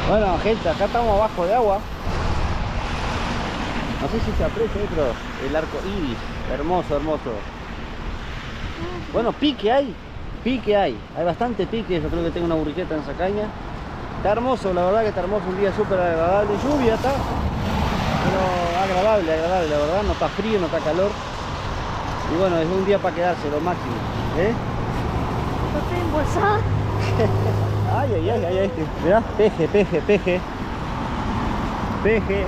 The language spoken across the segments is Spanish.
Bueno, gente, acá estamos abajo de agua. No sé si se aprecia ahí, pero el arco iris. Hermoso, hermoso. Bueno, pique hay. Pique hay. Hay bastante pique. Yo creo que tengo una burriqueta en esa caña. Está hermoso, la verdad que está hermoso. Un día súper agradable. Lluvia está. Pero agradable, agradable, la verdad. No está frío, no está calor. Y bueno, es un día para quedarse, lo máximo. ¿No estoy embolsada? Ay, ay, ay, ay, ay. Mirá, peje, peje, peje. Peje.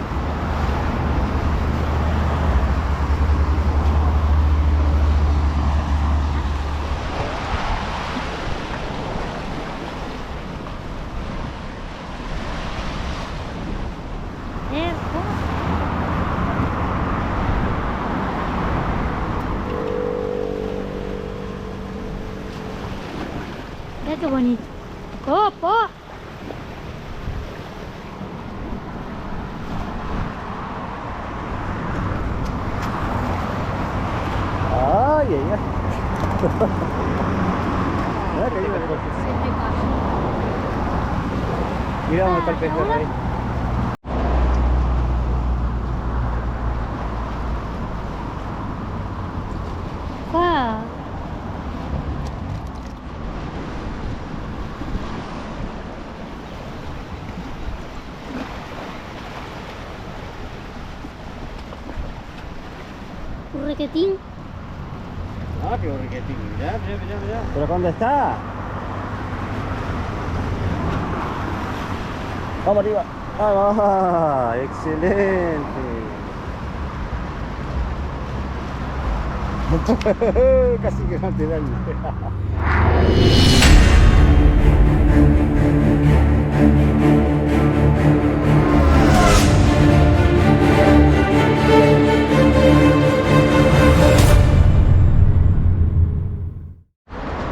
Mira qué bonito. ¡Copo! Ay, ay, ay. Mirá que lindo. Se me cayó. Mirá dónde está el pejerrey. ¡Guau! Un requetín. Ah, qué borriquetín. Mirá, mirá, mirá, mirá. ¿Pero dónde está? Vamos arriba. Ah, excelente. Casi que no te dan.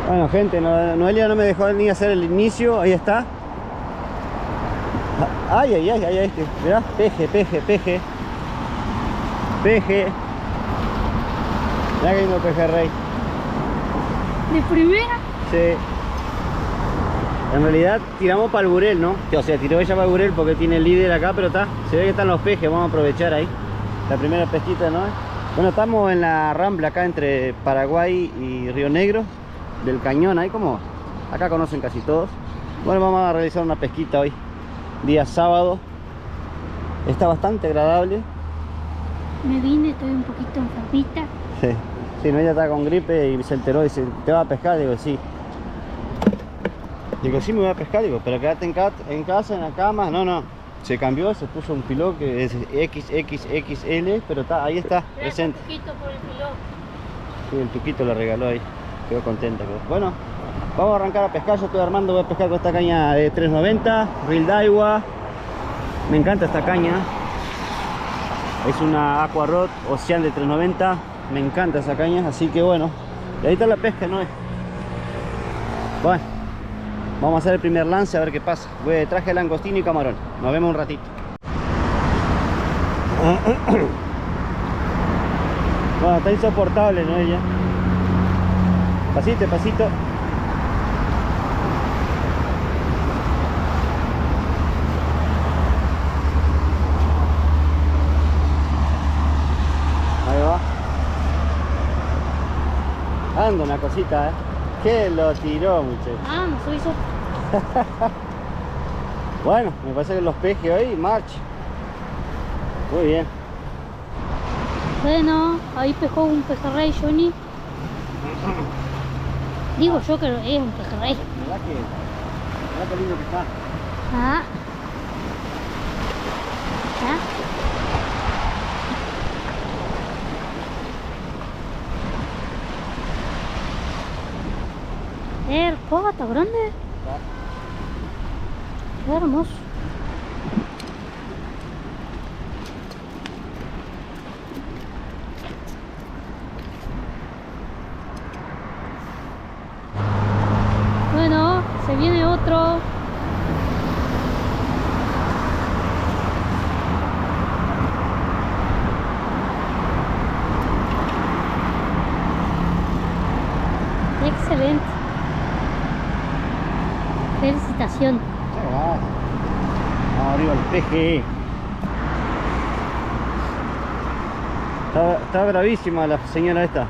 Bueno, gente, Noelia no me dejó ni hacer el inicio. Ahí está. Ay, ay, ay, ay, ay. Mirá, peje, peje, peje. Peje. Mirá que lindo pejerrey. ¿De primera? Sí. En realidad tiramos para el burel, ¿no? O sea, tiró ella para el burel porque tiene el líder acá, pero está. Se ve que están los pejes, vamos a aprovechar ahí. La primera pesquita, ¿no? Bueno, estamos en la rambla acá entre Paraguay y Río Negro, del cañón, ahí como acá conocen casi todos. Bueno, vamos a realizar una pesquita hoy, día sábado. Está bastante agradable. Me vine, estoy un poquito enfermita. Sí, sí, no, ella está con gripe y se enteró y dice, ¿te vas a pescar? Digo, sí. Digo, sí me voy a pescar, digo, pero quédate en casa, en la cama. No, no, se cambió, se puso un piló que es XXXL, pero está, ahí está, presente. Un poquito por el pilón. Sí, el Tuquito le regaló ahí, quedó contenta. Bueno, vamos a arrancar a pescar. Yo estoy armando, voy a pescar con esta caña de 390, Reel Daiwa. Me encanta esta caña. Es una Aqua Rod Ocean de 390. Me encanta esa caña, así que bueno. Y ahí está la pesca, ¿no? Bueno, vamos a hacer el primer lance a ver qué pasa. Traje langostino y camarón. Nos vemos un ratito. Bueno, está insoportable, ¿no? Ella. Pasito, pasito. Ahí va. Anda una cosita, que lo tiró, muchachos. Ah, no soy eso. Bueno, me parece que los pejes hoy, marcha. Muy bien. Bueno, ahí pescó un pejerrey, Johnny. Digo yo que es un pejerrey. Mirá que lindo que está. Ah. Ah. Está grande. Qué hermoso. Bueno, se viene otro. Excelente. Felicitación. Gracias. arriba el peje. Está bravísima la señora esta.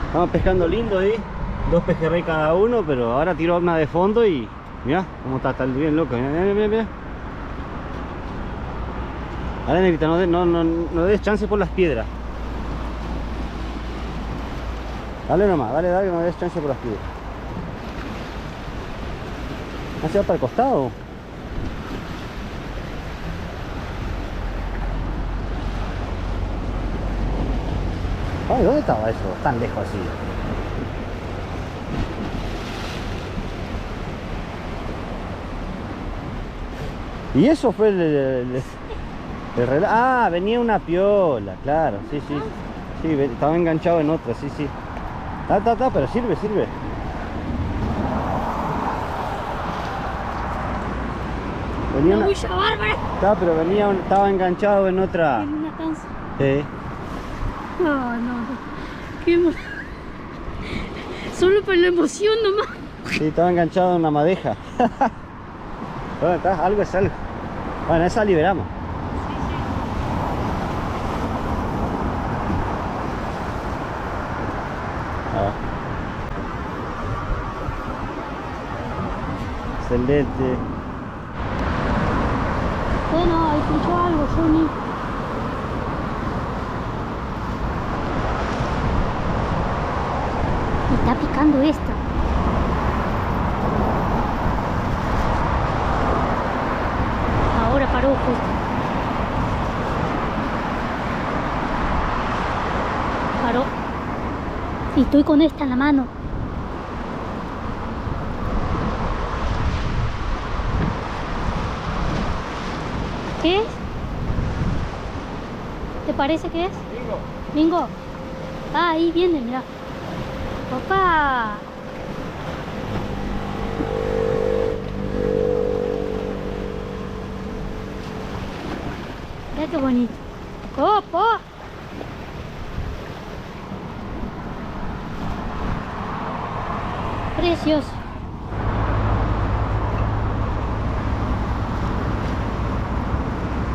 Estamos pescando lindo ahí. 2 pejerrey cada uno, pero ahora tiró una de fondo y mirá cómo está bien loco. Mirá. Dale, negrita, no des chance por las piedras. Dale nomás, dale, que no des chance por las piedras. ¿No se va para el costado? Ay, ¿dónde estaba eso? Tan lejos así. Y eso fue el reloj. Ah, venía una piola, claro, sí. Sí, estaba enganchado en otra, sí. Está, pero sirve. Venía una... bulla bárbara. Pero estaba enganchado en otra. En una cansa. Sí. No. Solo por la emoción nomás. Sí, estaba enganchado en una madeja. Bueno, está, algo es algo. Bueno, esa liberamos. Excelente. Bueno, escuchó algo, Johnny. Me está picando esta. Ahora paró justo. Paró. Y estoy con esta en la mano. ¿Qué es? ¿Te parece que es? Bingo. Ah, ahí viene, mira. ¡Opa! Mira qué bonito. ¡Opa! Precioso.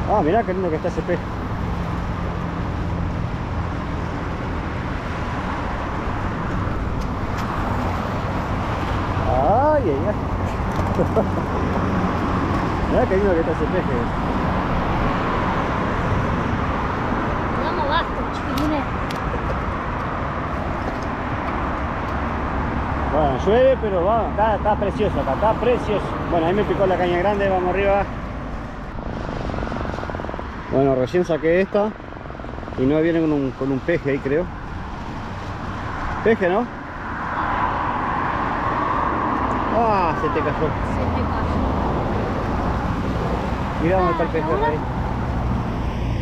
Ah, mirá qué lindo que está ese pez. Ay. Mirá qué lindo que está ese pez. Damos basto, chiquilines. Bueno, llueve, pero va, está precioso acá, está precioso. Bueno, ahí me picó la caña grande, vamos arriba. Bueno, recién saqué esta y no viene con un peje ahí, creo. Peje, ¿no? Ah, se te cayó. Mira dónde está el peje ahí.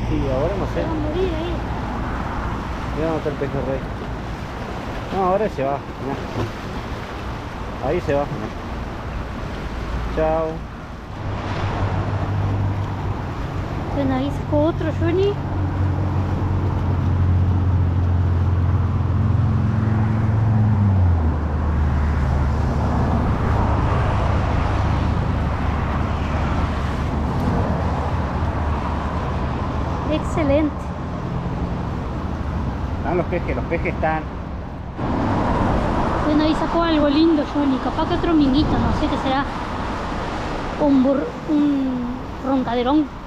Sí, ahora no sé. Se va a morir ahí. Mira dónde está el pejerrey. No, ahora se va. Mirá. Ahí se va. Mirá. Chao. Bueno, ahí sacó otro, Johnny. Excelente. Están los pejes están. Bueno, ahí sacó algo lindo, Johnny. Capaz que otro minguito, no sé qué será. Un roncaderón.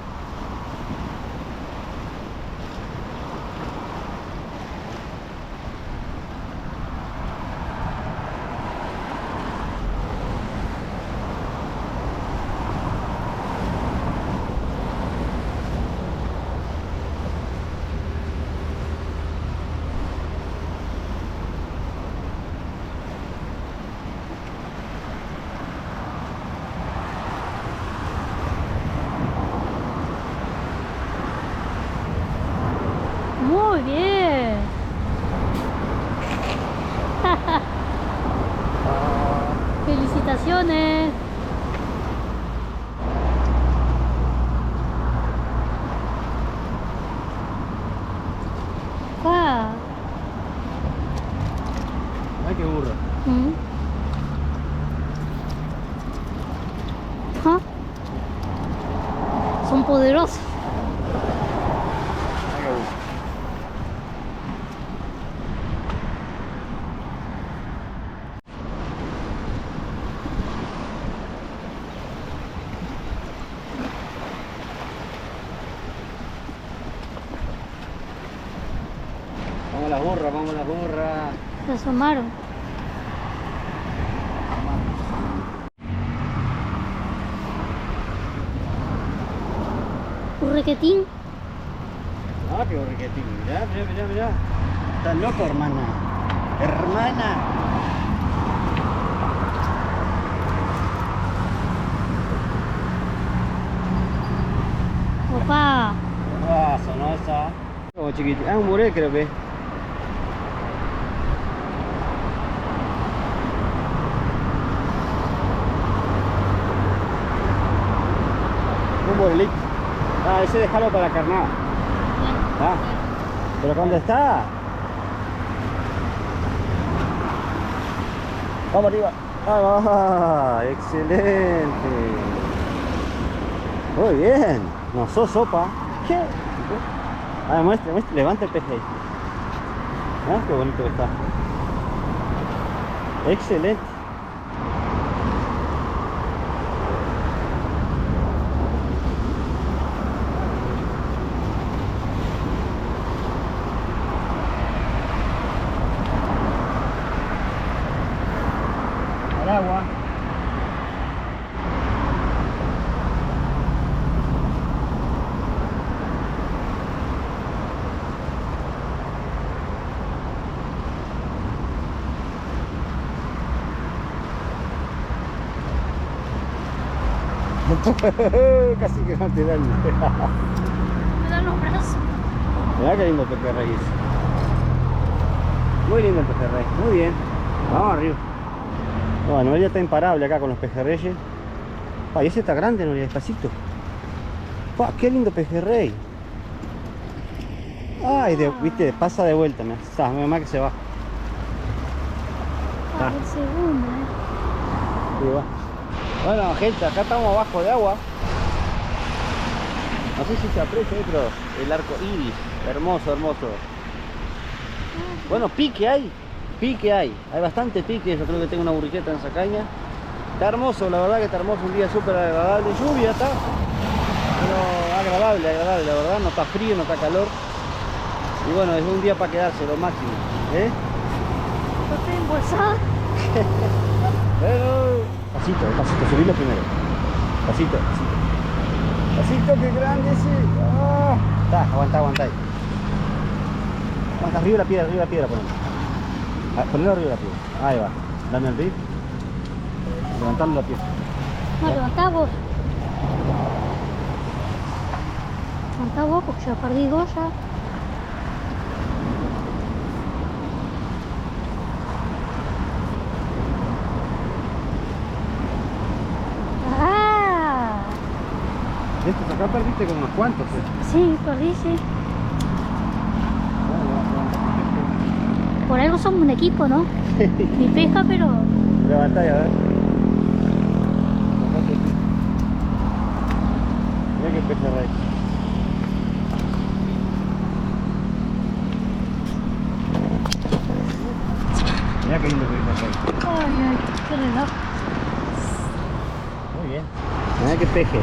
Son poderosos. Vamos a las burras, vamos a las burras. Se asomaron. Urrequetín. Ah, qué borriquetín. Mirá, mirá, mirá, mirá. Estás loco, hermana. Hermana. Opa. Ah, sonó esa. Como chiquitita. Ah, un muré creo que. Un borelito. Ah, ese déjalo para la carnada. Ah. ¿Pero dónde está? Vamos arriba. Ah, excelente. Muy bien. No sos sopa. ¿Qué? Ah, muestre, muestre. Levanta el peje ahí. Ah, qué bonito que está. Excelente. Al agua. Casi que no te dan. Me dan los brazos. Mirá qué lindo pejerrey es. Muy lindo el pejerrey, muy bien. Vamos arriba. Bueno, Noelia está imparable acá con los pejerreyes. Ay, ese está grande, Noelia, despacito. ¡Pah, qué lindo pejerrey! Ay, viste, pasa de vuelta, me mamá que se va. Ah, el segundo, Sí, va. Bueno, gente, acá estamos abajo de agua. No sé si se aprecia, pero el arco iris, hermoso, hermoso. Bueno, pique hay, hay bastante pique. Yo creo que tengo una burriqueta en esa caña. Está hermoso, la verdad que está hermoso, un día súper agradable. Lluvia está, pero agradable, agradable, la verdad. No está frío, no está calor. Y bueno, es un día para quedarse, lo máximo. ¿Eh? Estoy embolsada. Bueno, pasito, pasito, subilo primero. Pasito, pasito. Pasito, que grande ese. Ah, está, aguanta, aguanta ahí. Aguanta, arriba la piedra, ponelo. Ah, ponelo arriba de la piedra. Ahí va. Dame el rip. Levantando la piedra. No, levantá vos. Levantá vos porque ya perdí dos ya. Ah, Estos acá perdiste con unos cuantos. sí, perdí, sí. Por algo somos un equipo, ¿no? Mi pesca, pero... Levantá y a ver. Mira qué pejerrey. Mira qué lindo pejerrey. Ay, ay, qué reloj. Muy bien. Mira qué peje.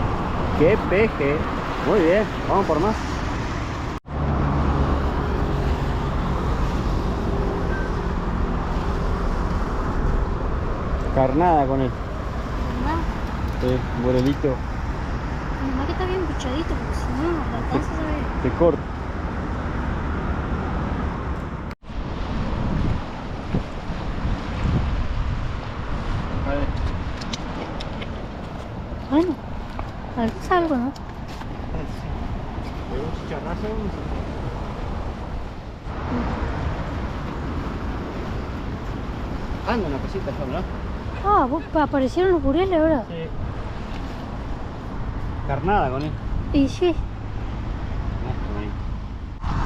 Qué peje. Muy bien. Vamos por más. Carnada con él. Mamá, Sí, borelito. mamá que está bien pichadito porque si no, la alcanza se ve. Te corta. Bueno, algo es algo, ¿no? Un chicharrazo. Anda una cosita, ¿no? Ah, vos, aparecieron los bureles ahora. Sí. Carnada con él. Y sí.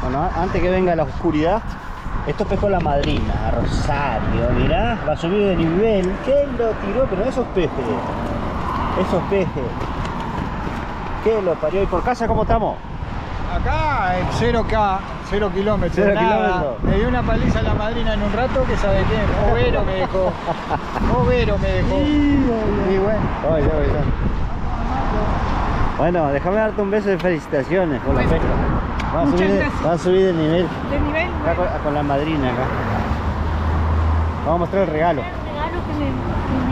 Bueno, antes que venga la oscuridad, esto pescó la madrina, Rosario, mirá, va a subir de nivel. ¿Qué lo tiró? Pero esos pejes. Esos pejes. ¿Qué lo parió? ¿Y por casa cómo estamos? Acá en 0K, 0 kilómetros. 0 nada. kilómetros. Me dio una paliza a la madrina en un rato que sabe qué. Overo me dejó. Overo me dejó. Y bueno. Oye. Bueno, déjame darte un beso de felicitaciones por la pesca. Va a subir de nivel. ¿De nivel? Acá con la madrina acá. Vamos a mostrar el regalo. El regalo que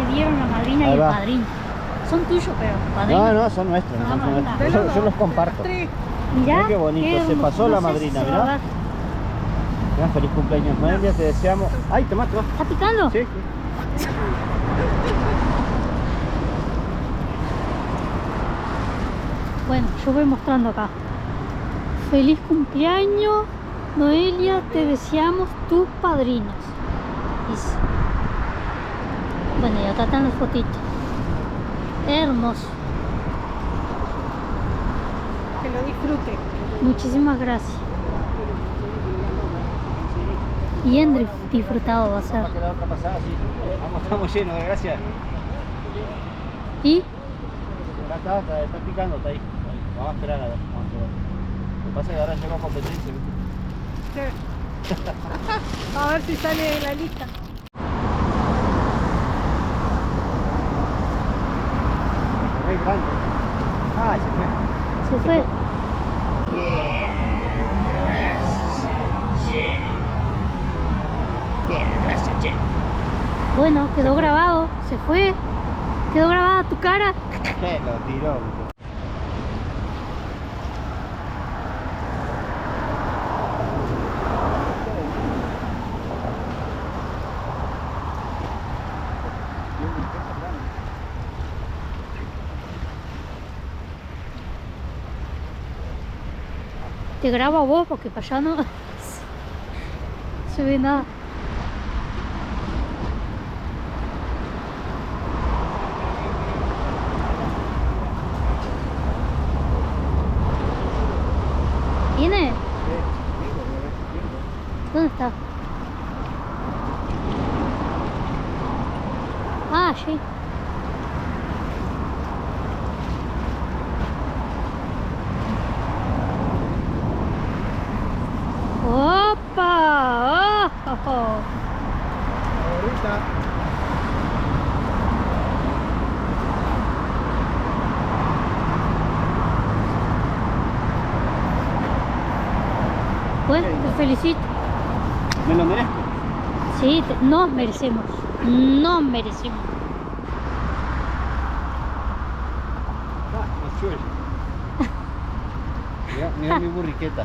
me dieron la madrina y Ahí el va. padrino. Son tuyos, pero padrino. No, son nuestros. Ah, Son bueno, nuestros. Yo los comparto. Tres. Mirá, Mirá qué bonito, se pasó la madrina, si mirá. va a ver. Mirá, feliz cumpleaños, Noelia, te deseamos. ¡Ay, toma! ¿Está picando? Sí. Bueno, yo voy mostrando acá. Feliz cumpleaños, Noelia, te deseamos tus padrinos. Dice. Bueno, y acá están las fotitos. Hermoso. Que lo disfrute. Muchísimas gracias. Bien disfrutado va a ser. Vamos a quedar otra pasada, sí. Estamos llenos, gracias. ¿Y? Acá está picando, está ahí. Vamos a esperar, a ver. Lo que pasa es que ahora llegó competencia. ¿Viste? Sí. A ver si sale de la lista. Re grande. Ah, se fue. Se fue. Bueno, quedó grabado. Se fue. Quedó grabada tu cara. ¿Qué? Lo tiró. Te grabo a vos porque para allá no se ve nada. ¿Viene? ¿Dónde está? Ah, sí. ¡Opa! ¡Oh! Ahorita. Bueno, te felicito. ¿Me lo merezco? Sí, nos merecemos. Nos merecemos. Ah, no suyo. Mirá mi burriqueta.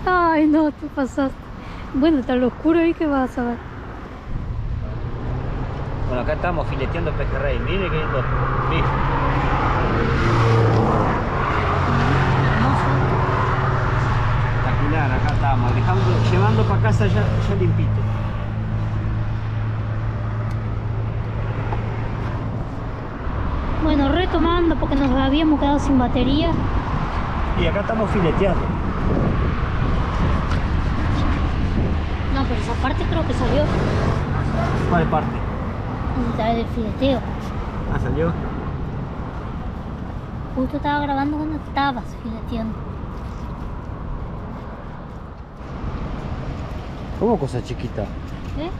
Ay, no, te pasaste. Bueno, está lo oscuro ahí que vas a ver. Bueno, acá estamos fileteando pejerrey. Mire qué lindo. Mire. Espectacular, acá estamos. Llevando para casa ya limpito. Bueno, retomando porque nos habíamos quedado sin batería. Y acá estamos fileteando. No, pero esa parte creo que salió. ¿Cuál parte? La del fileteo. Ah, salió. Justo estaba grabando cuando estabas fileteando. ¿Cómo cosa chiquita? ¿Eh?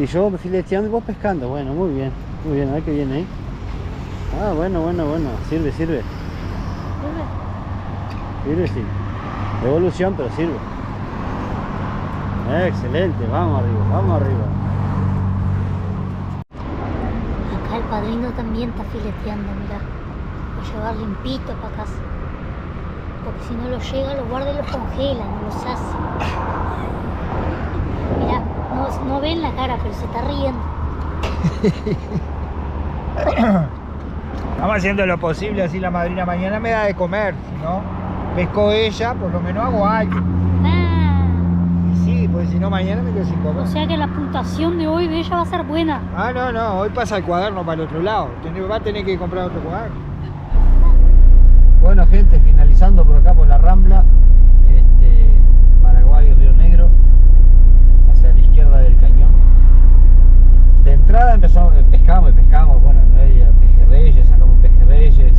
Y yo fileteando y vos pescando. Bueno, muy bien. Muy bien, a ver qué viene ahí. Ah, bueno. Sirve. ¿Sirve? Sirve, sí. Evolución, pero sirve. Excelente, vamos arriba. Acá el padrino también está fileteando, mirá. Para llevar limpito para casa. Porque si no los llega, los guarda y los congela, no los hace. Mirá, no ven la cara, pero se está riendo. Estamos haciendo lo posible, así la madrina mañana me da de comer. Si no, pesco ella, por lo menos hago algo. Ah, Y sí, porque si no mañana me quedo sin comer. o sea que la puntuación de hoy de ella va a ser buena. Ah, no, hoy pasa el cuaderno para el otro lado. Va a tener que comprar otro cuaderno. Bueno, gente, finalizando por acá por la Rambla, Paraguay, Río Negro, hacia la izquierda del cañón. De entrada pescamos, bueno, no hay pejerreyes, sacamos pejerreyes,